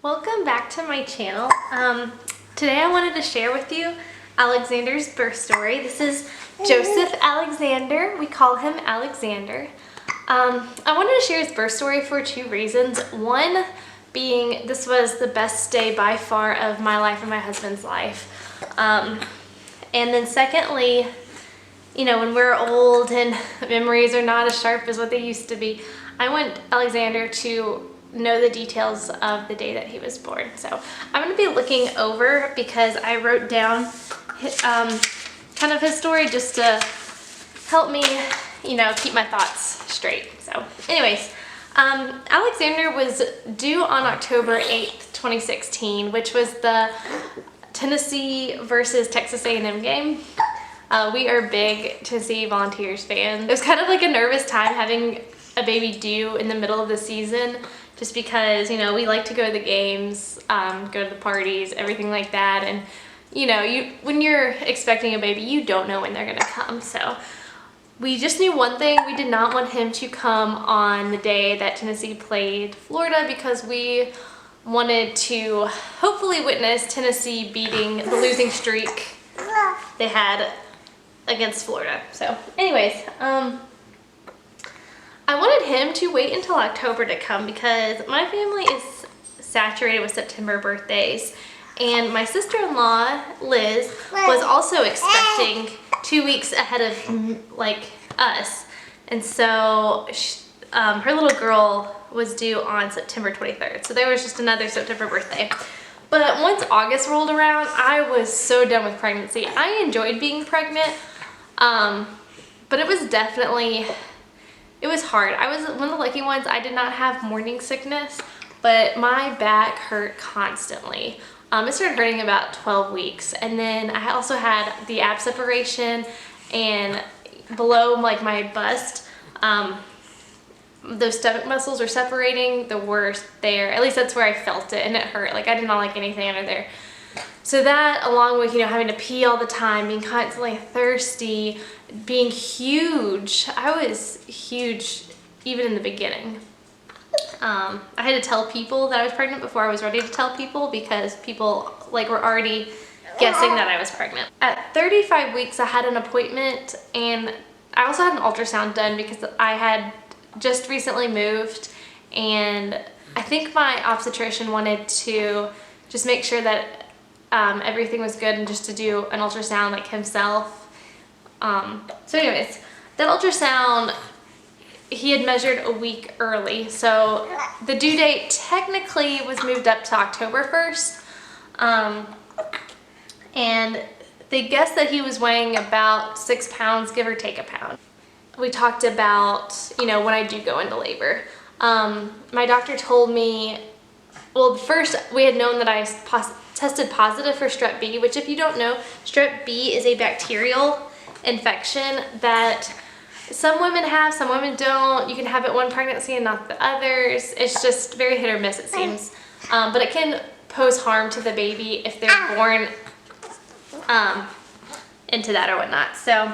Welcome back to my channel. Today I wanted to share with you Alexander's birth story. This is Joseph Alexander. We call him Alexander. I wanted to share his birth story for two reasons. One being this was the best day by far of my life and my husband's life. And then secondly, you know, when we're old and memories are not as sharp as what they used to be, I want Alexander to know the details of the day that he was born. So I'm going to be looking over because I wrote down kind of his story just to help me, you know, keep my thoughts straight. So anyways, Alexander was due on October 8th, 2016, which was the Tennessee versus Texas A&M game. We are big Tennessee Volunteers fans. It was kind of like a nervous time having a baby due in the middle of the season, just because, you know, we like to go to the games, go to the parties, everything like that. And, you know, when you're expecting a baby, you don't know when they're going to come. So we just knew one thing. We did not want him to come on the day that Tennessee played Florida because we wanted to hopefully witness Tennessee beating the losing streak they had against Florida. So anyways, I wanted him to wait until October to come because my family is saturated with September birthdays, and my sister-in-law Liz was also expecting 2 weeks ahead of like us, and so her little girl was due on September 23rd, so there was just another September birthday. But once August rolled around, I was so done with pregnancy. I enjoyed being pregnant, but it was definitely, it was hard. I was one of the lucky ones. I did not have morning sickness, but my back hurt constantly. It started hurting about 12 weeks. And then I also had the ab separation, and below like my bust, those stomach muscles were separating the worst there. At least that's where I felt it, and it hurt. Like I did not like anything under there. So that, along with, you know, having to pee all the time, being constantly thirsty, being huge. I was huge even in the beginning. I had to tell people that I was pregnant before I was ready to tell people because people like were already guessing that I was pregnant. At 35 weeks, I had an appointment, and I also had an ultrasound done because I had just recently moved, and I think my obstetrician wanted to just make sure that everything was good and just to do an ultrasound like himself. So anyways, that ultrasound, he had measured a week early. So the due date technically was moved up to October 1st. And they guessed that he was weighing about 6 pounds, give or take a pound. We talked about, you know, when I do go into labor. My doctor told me, well, first we had known that I tested positive for strep B, which if you don't know, strep B is a bacterial infection that some women have, some women don't. You can have it one pregnancy and not the others. It's just very hit or miss, it seems. But it can pose harm to the baby if they're born into that or whatnot. So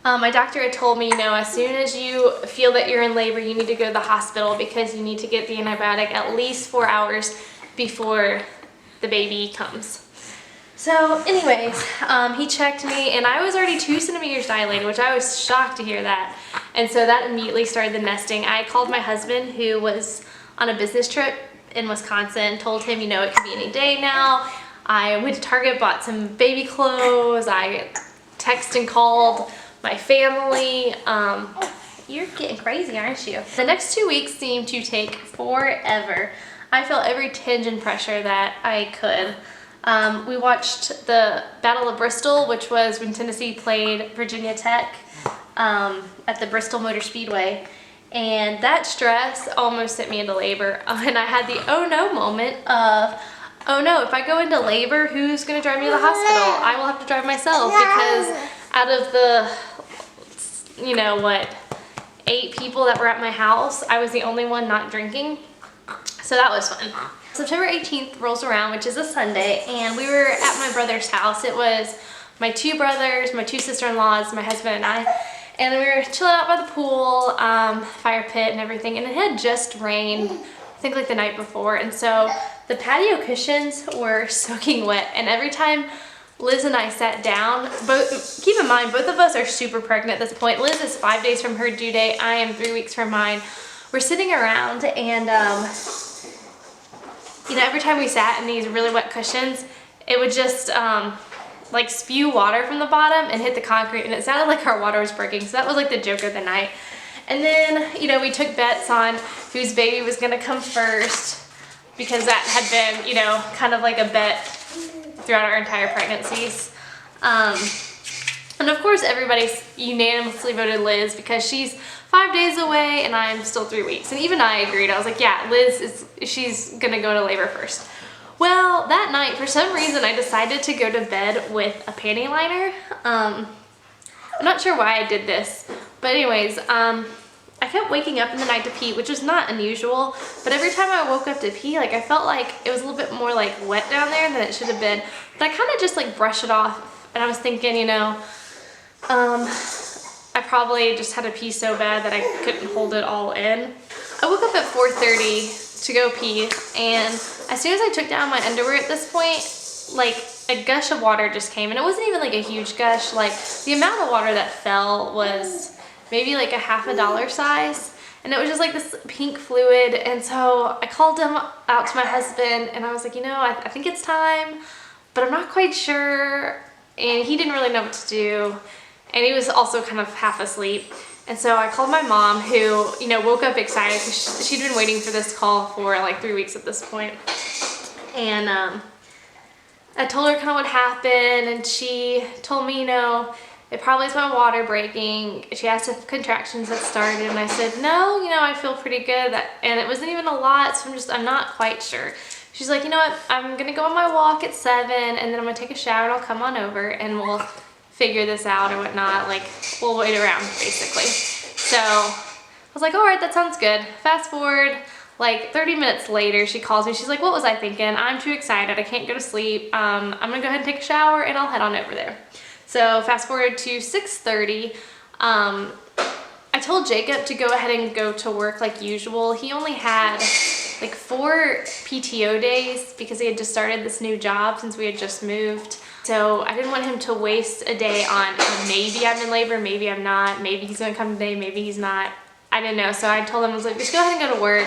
my doctor had told me, you know, as soon as you feel that you're in labor, you need to go to the hospital because you need to get the antibiotic at least 4 hours before the baby comes. So anyways, he checked me, and I was already 2 centimeters dilated, which I was shocked to hear that. And so that immediately started the nesting. I called my husband, who was on a business trip in Wisconsin, told him, you know, it could be any day now. I went to Target, bought some baby clothes. I texted and called my family. You're getting crazy, aren't you? The next 2 weeks seemed to take forever. I felt every tinge and pressure that I could. We watched the Battle of Bristol, which was when Tennessee played Virginia Tech at the Bristol Motor Speedway, and that stress almost sent me into labor. And I had the oh no moment of, oh no, if I go into labor, who's going to drive me to the hospital? I will have to drive myself because out of the, you know what, 8 people that were at my house, I was the only one not drinking. So that was fun. September 18th rolls around, which is a Sunday, and we were at my brother's house. It was my 2 brothers, my 2 sister-in-laws, my husband and I, and we were chilling out by the pool, fire pit and everything, and it had just rained I think like the night before, and so the patio cushions were soaking wet, and every time Liz and I sat down, keep in mind, both of us are super pregnant at this point. Liz is 5 days from her due date. I am 3 weeks from mine. We're sitting around, and you know, every time we sat in these really wet cushions, it would just like spew water from the bottom and hit the concrete, and it sounded like our water was breaking. So that was like the joke of the night. And then, you know, we took bets on whose baby was gonna come first, because that had been, you know, kind of like a bet throughout our entire pregnancies. And of course everybody unanimously voted Liz because she's 5 days away and I'm still 3 weeks. And even I agreed. I was like, yeah, she's gonna go into labor first. Well, that night, for some reason, I decided to go to bed with a panty liner. I'm not sure why I did this, but anyways, I kept waking up in the night to pee, which was not unusual, but every time I woke up to pee, like I felt like it was a little bit more like wet down there than it should have been. But I kind of just like brushed it off, and I was thinking, you know, I probably just had to pee so bad that I couldn't hold it all in. I woke up at 4:30 to go pee, and as soon as I took down my underwear at this point, like a gush of water just came, and it wasn't even like a huge gush. Like the amount of water that fell was maybe like a half $1 size, and it was just like this pink fluid. And so I called him out to my husband, and I was like, you know, I think it's time, but I'm not quite sure. And he didn't really know what to do, and he was also kind of half asleep. And so I called my mom, who, you know, woke up excited because she'd been waiting for this call for like 3 weeks at this point. And I told her kind of what happened, and she told me, you know, it probably is my water breaking. She asked if contractions had started, and I said, no, you know, I feel pretty good. And it wasn't even a lot, so I'm not quite sure. She's like, you know what, I'm gonna go on my walk at 7, and then I'm gonna take a shower, and I'll come on over, and we'll figure this out or whatnot. Like, we'll wait around, basically. So I was like, all right, that sounds good. Fast forward, like 30 minutes later, she calls me. She's like, what was I thinking? I'm too excited. I can't go to sleep. I'm gonna go ahead and take a shower, and I'll head on over there. So fast forward to 6:30. I told Jacob to go ahead and go to work like usual. He only had like 4 PTO days because he had just started this new job since we had just moved. So I didn't want him to waste a day on maybe I'm in labor, maybe I'm not, maybe he's gonna come today, maybe he's not. I didn't know. So I told him, I was like, just go ahead and go to work.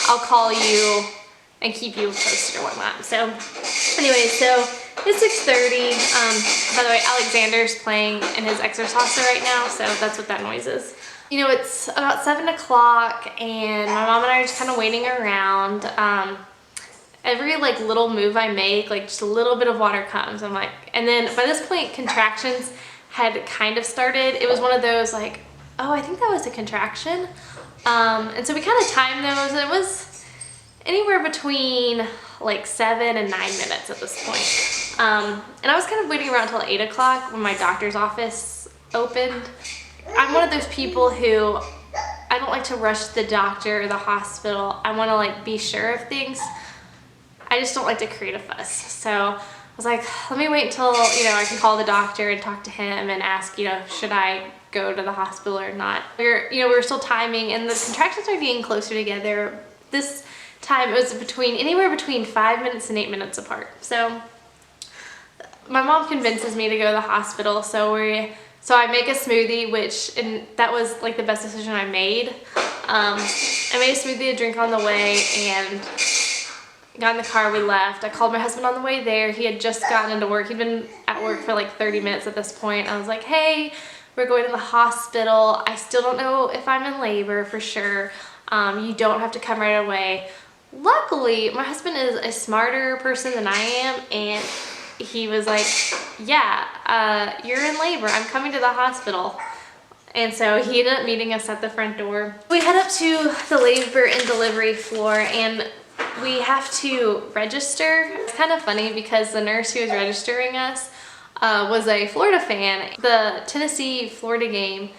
I'll call you and keep you posted or whatnot. So anyway, so it's 6:30. By the way, Alexander's playing in his exerciser right now, so that's what that noise is. You know, it's about 7 o'clock, and my mom and I are just kind of waiting around. Every like little move I make, like just a little bit of water comes. I'm like, and then by this point, contractions had kind of started. It was one of those like, oh, I think that was a contraction. And so we kind of timed those, and it was anywhere between like 7 and 9 minutes at this point. And I was kind of waiting around until 8 o'clock when my doctor's office opened. I'm one of those people who, I don't like to rush the doctor or the hospital. I want to like be sure of things. I just don't like to create a fuss. So I was like, let me wait until, you know, I can call the doctor and talk to him and ask, you know, should I go to the hospital or not. We were still timing, and the contractions are getting closer together. This time it was anywhere between 5 minutes and 8 minutes apart. So my mom convinces me to go to the hospital. So I make a smoothie, and that was like the best decision I made. I made a smoothie to drink on the way, and got in the car, we left. I called my husband on the way there. He had just gotten into work. He'd been at work for like 30 minutes at this point. I was like, hey, we're going to the hospital. I still don't know if I'm in labor for sure. You don't have to come right away. Luckily, my husband is a smarter person than I am, and he was like, yeah, you're in labor. I'm coming to the hospital. And so he ended up meeting us at the front door. We head up to the labor and delivery floor, and we have to register. It's kind of funny because the nurse who was registering us was a Florida fan. The Tennessee-Florida game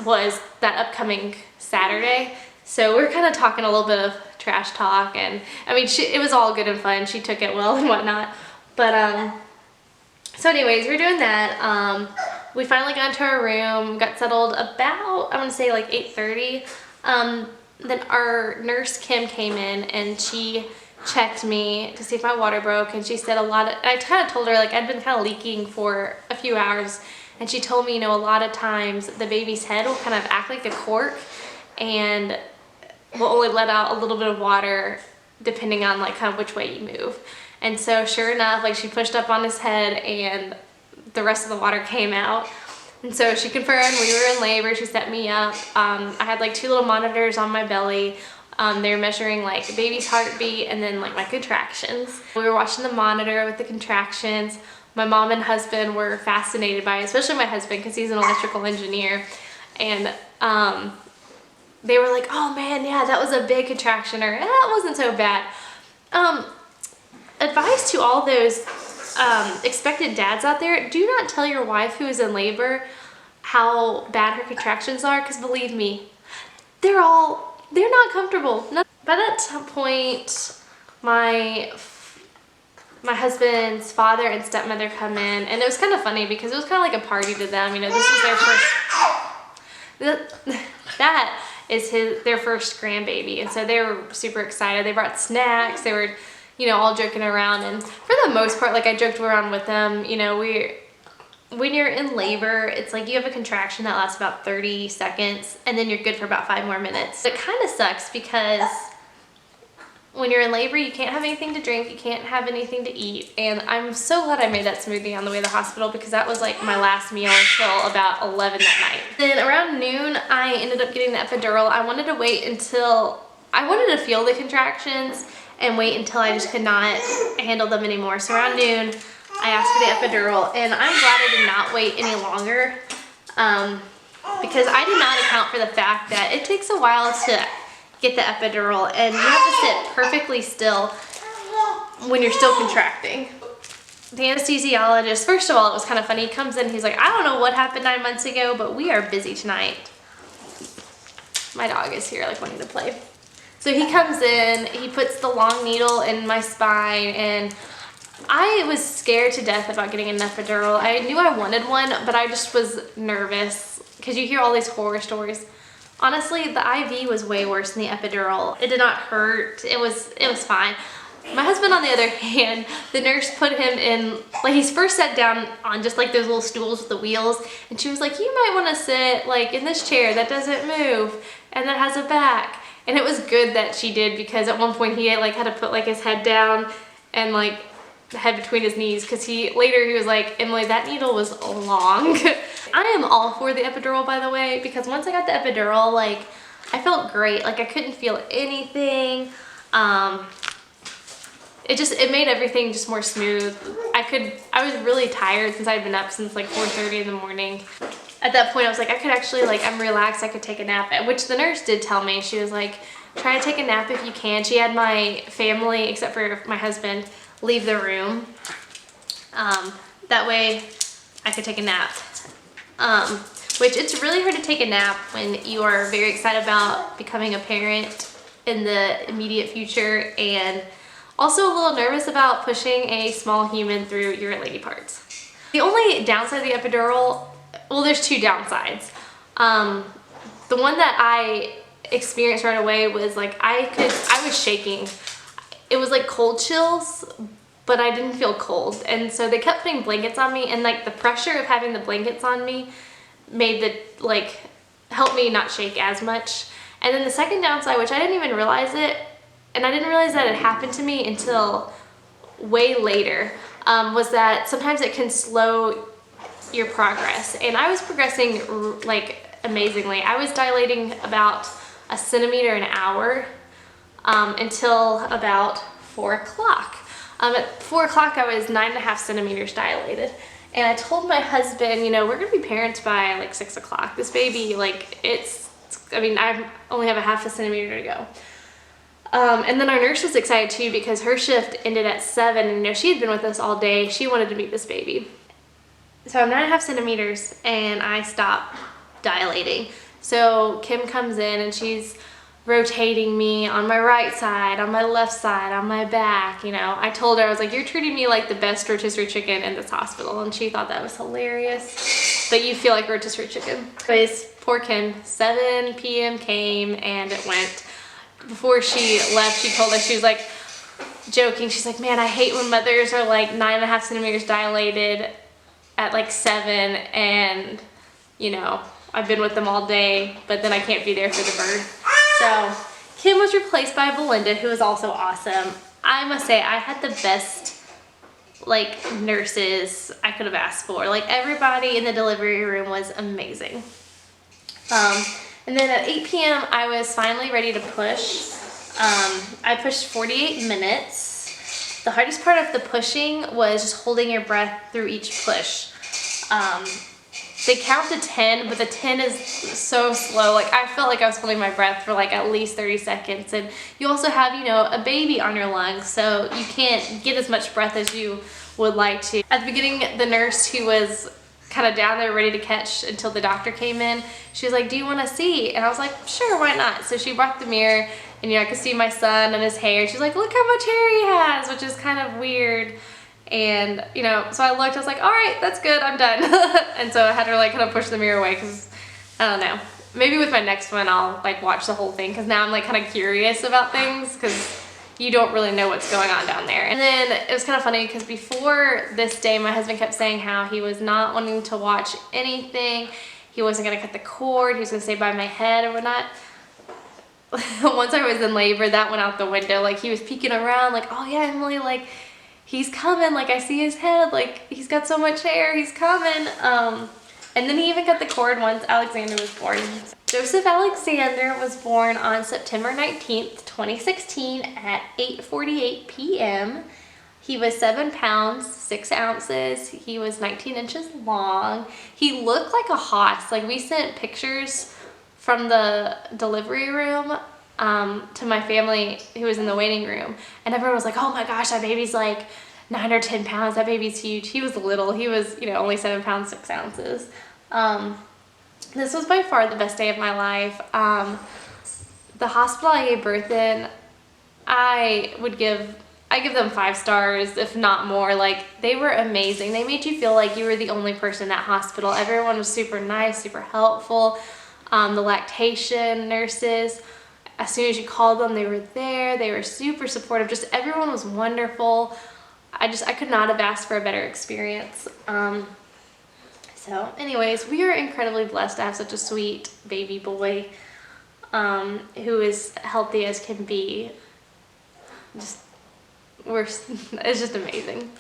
was that upcoming Saturday. So we were kind of talking a little bit of trash talk, and I mean, it was all good and fun. She took it well and whatnot. But so anyways, we're doing that. We finally got into our room, got settled about, I want to say like 8:30. then our nurse Kim came in and she checked me to see if my water broke, and she said I kind of told her like I'd been kind of leaking for a few hours, and she told me, you know, a lot of times the baby's head will kind of act like a cork and will only let out a little bit of water depending on like kind of which way you move. And so sure enough, like she pushed up on his head and the rest of the water came out. And so she confirmed we were in labor. She set me up. I had like 2 little monitors on my belly. They were measuring like the baby's heartbeat and then like my contractions. We were watching the monitor with the contractions. My mom and husband were fascinated by it, especially my husband because he's an electrical engineer. And they were like, oh man, yeah, that was a big contraction, or that wasn't so bad. Advice to all those expectant dads out there: do not tell your wife who is in labor how bad her contractions are, because believe me, they're not comfortable. By that point, my husband's father and stepmother come in, and it was kind of funny because it was kind of like a party to them. You know, this is their first. That is their first grandbaby, and so they were super excited. They brought snacks. They were, you know, all joking around, and for the most part, like I joked around with them. You know, when you're in labor, it's like you have a contraction that lasts about 30 seconds, and then you're good for about 5 more minutes. It kind of sucks because when you're in labor, you can't have anything to drink, you can't have anything to eat, and I'm so glad I made that smoothie on the way to the hospital because that was like my last meal until about 11 that night. Then around noon, I ended up getting the epidural. I wanted to feel the contractions and wait until I just could not handle them anymore. So around noon, I asked for the epidural, and I'm glad I did not wait any longer because I did not account for the fact that it takes a while to get the epidural, and you have to sit perfectly still when you're still contracting. The anesthesiologist, first of all, it was kind of funny. He comes in, he's like, I don't know what happened 9 months ago, but we are busy tonight. My dog is here like wanting to play. So he comes in, he puts the long needle in my spine, and I was scared to death about getting an epidural. I knew I wanted one, but I just was nervous because you hear all these horror stories. Honestly, the IV was way worse than the epidural. It did not hurt. It was fine. My husband, on the other hand, the nurse put him in, like, he's first sat down on just like those little stools with the wheels, and she was like, you might want to sit like in this chair that doesn't move and that has a back. And it was good that she did, because at one point he like had to put like his head down and like the head between his knees, because later he was like, Emily, that needle was long. I am all for the epidural, by the way, because once I got the epidural, like, I felt great. Like, I couldn't feel anything. It made everything just more smooth. I was really tired since I'd been up since like 4:30 in the morning. At that point, I was like, I could actually, like, I'm relaxed, I could take a nap, which the nurse did tell me. She was like, try to take a nap if you can. She had my family, except for my husband, leave the room. That way I could take a nap. Which it's really hard to take a nap when you are very excited about becoming a parent in the immediate future, and also a little nervous about pushing a small human through your lady parts. The only downside of the epidural, well, there's 2 downsides. The one that I experienced right away was like I was shaking. It was like cold chills, but I didn't feel cold, and so they kept putting blankets on me, and like the pressure of having the blankets on me made helped me not shake as much. And then the second downside, which I didn't even realize it, and I didn't realize that it happened to me until way later, was that sometimes it can slow your progress. And I was progressing like amazingly. I was dilating about a centimeter an hour until about 4 o'clock. At 4 o'clock, I was 9.5 centimeters dilated. And I told my husband, you know, we're gonna be parents by like 6 o'clock. This baby, like, I only have a half a centimeter to go. And then our nurse was excited too, because her shift ended at 7, and you know, she had been with us all day. She wanted to meet this baby. So I'm 9.5 centimeters and I stop dilating. So Kim comes in and she's rotating me on my right side, on my left side, on my back. You know, I told her, I was like, you're treating me like the best rotisserie chicken in this hospital, and she thought that was hilarious. But you feel like rotisserie chicken. Anyways, poor Kim, 7 p.m. came and it went. before she left, she told us, she was like joking, she's like, man, I hate when mothers are like 9.5 centimeters dilated at like 7, and you know, I've been with them all day, but then I can't be there for the birth. So Kim was replaced by Belinda, who was also awesome. I must say, I had the best like nurses I could have asked for. Like everybody in the delivery room was amazing. And then at 8 p.m. I was finally ready to push. I pushed 48 minutes. The hardest part of the pushing was just holding your breath through each push. They count to 10, but the 10 is so slow. Like I felt like I was holding my breath for like at least 30 seconds. And you also have, you know, a baby on your lungs, so you can't get as much breath as you would like to. At the beginning, the nurse who was kind of down there ready to catch until the doctor came in, she was like, do you want to see? And I was like, sure, why not? So she brought the mirror, and you know, I could see my son and his hair. She's like, look how much hair he has, which is kind of weird. And you know, so I looked, I was like, all right, that's good, I'm done. And so I had to like kind of push the mirror away, because I don't know, maybe with my next one I'll like watch the whole thing, because now I'm like kind of curious about things, because you don't really know what's going on down there. And then it was kind of funny, because before this day my husband kept saying how he was not wanting to watch anything, he wasn't going to cut the cord, he was going to stay by my head or whatnot. Once I was in labor, that went out the window. Like he was peeking around like, oh yeah, Emily, like he's coming, like I see his head, like he's got so much hair, he's coming. And then he even cut the cord once Alexander was born. Joseph Alexander was born on September 19th, 2016 at 8:48 p.m. He was 7 pounds, 6 ounces. He was 19 inches long. He looked like a hoss. Like we sent pictures from the delivery room to my family who was in the waiting room, and everyone was like, oh my gosh, that baby's like 9 or 10 pounds, that baby's huge. He was little, he was, you know, only 7 pounds, 6 ounces. This was by far the best day of my life. The hospital I gave birth in, I give them 5 stars, if not more. Like they were amazing. They made you feel like you were the only person in that hospital. Everyone was super nice, super helpful. The lactation nurses, as soon as you called them, they were there. They were super supportive. Just everyone was wonderful. I could not have asked for a better experience. So anyways, we are incredibly blessed to have such a sweet baby boy who is healthy as can be. It's just amazing.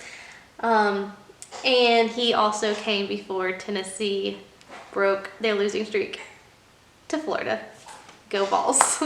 And he also came before Tennessee broke their losing streak to Florida. Go Vols.